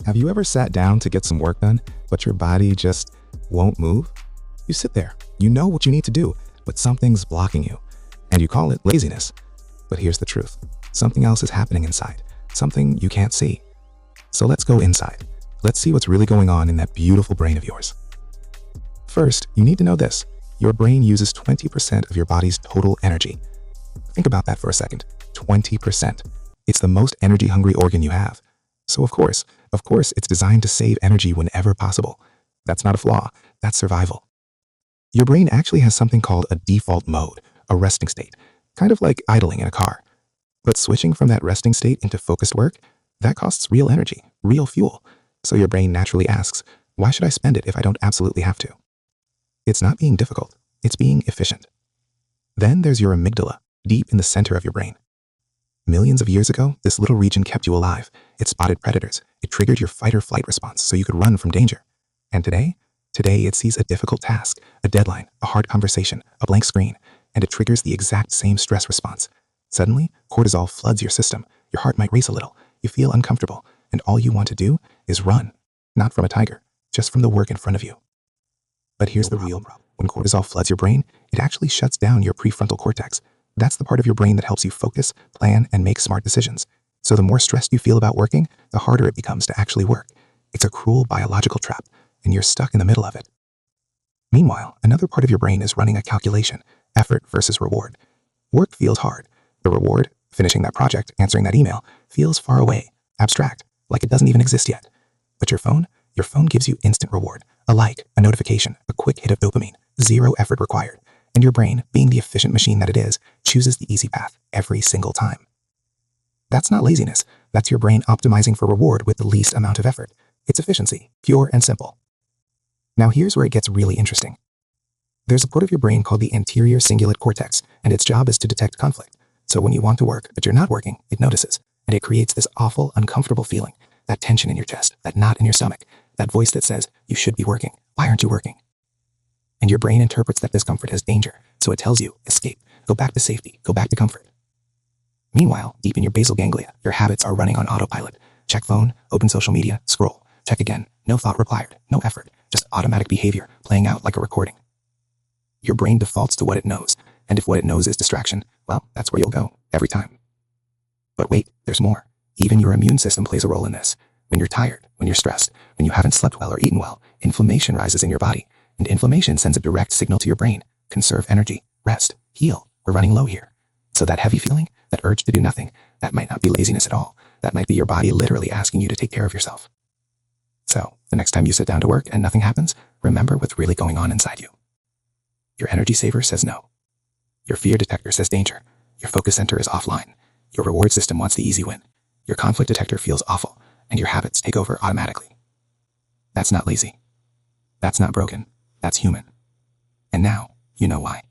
Have you ever sat down to get some work done, but your body just won't move? You sit there, you know what you need to do, but something's blocking you, and you call it laziness. But here's the truth. Something else is happening inside, something you can't see. So let's go inside. Let's see what's really going on in that beautiful brain of yours. First, you need to know this. Your brain uses 20% of your body's total energy. Think about that for a second. 20%. It's the most energy-hungry organ you have. So of course, it's designed to save energy whenever possible. That's not a flaw, that's survival. Your brain actually has something called a default mode, a resting state, kind of like idling in a car. But switching from that resting state into focused work, that costs real energy, real fuel. So your brain naturally asks, why should I spend it if I don't absolutely have to? It's not being difficult, it's being efficient. Then there's your amygdala, deep in the center of your brain. Millions of years ago, this little region kept you alive. It spotted predators. It triggered your fight or flight response so you could run from danger. And today it sees a difficult task, a deadline, a hard conversation, a blank screen, and it triggers the exact same stress response. Suddenly, cortisol floods your system. Your heart might race a little. You feel uncomfortable, and all you want to do is run. Not from a tiger, just from the work in front of you. But here's the real problem. When cortisol floods your brain, it actually shuts down your prefrontal cortex. That's the part of your brain that helps you focus, plan, and make smart decisions. So the more stressed you feel about working, the harder it becomes to actually work. It's a cruel biological trap, and you're stuck in the middle of it. Meanwhile, another part of your brain is running a calculation, effort versus reward. Work feels hard. The reward, finishing that project, answering that email, feels far away, abstract, like it doesn't even exist yet. But your phone gives you instant reward, a like, a notification, a quick hit of dopamine, zero effort required. And your brain, being the efficient machine that it is, chooses the easy path every single time. That's not laziness. That's your brain optimizing for reward with the least amount of effort. It's efficiency, pure and simple. Now here's where it gets really interesting. There's a part of your brain called the anterior cingulate cortex, and its job is to detect conflict. So when you want to work, but you're not working, it notices, and it creates this awful, uncomfortable feeling, that tension in your chest, that knot in your stomach, that voice that says, you should be working. Why aren't you working? And your brain interprets that discomfort as danger, so it tells you, escape, go back to safety, go back to comfort. Meanwhile, deep in your basal ganglia, your habits are running on autopilot. Check phone, open social media, scroll, check again, no thought required, no effort, just automatic behavior playing out like a recording. Your brain defaults to what it knows, and if what it knows is distraction, well, that's where you'll go, every time. But wait, there's more. Even your immune system plays a role in this. When you're tired, when you're stressed, when you haven't slept well or eaten well, inflammation rises in your body. And inflammation sends a direct signal to your brain. Conserve energy, rest, heal. We're running low here. So that heavy feeling, that urge to do nothing, that might not be laziness at all. That might be your body literally asking you to take care of yourself. So the next time you sit down to work and nothing happens, remember what's really going on inside you. Your energy saver says no. Your fear detector says danger. Your focus center is offline. Your reward system wants the easy win. Your conflict detector feels awful, and your habits take over automatically. That's not lazy. That's not broken. That's human. And now, you know why.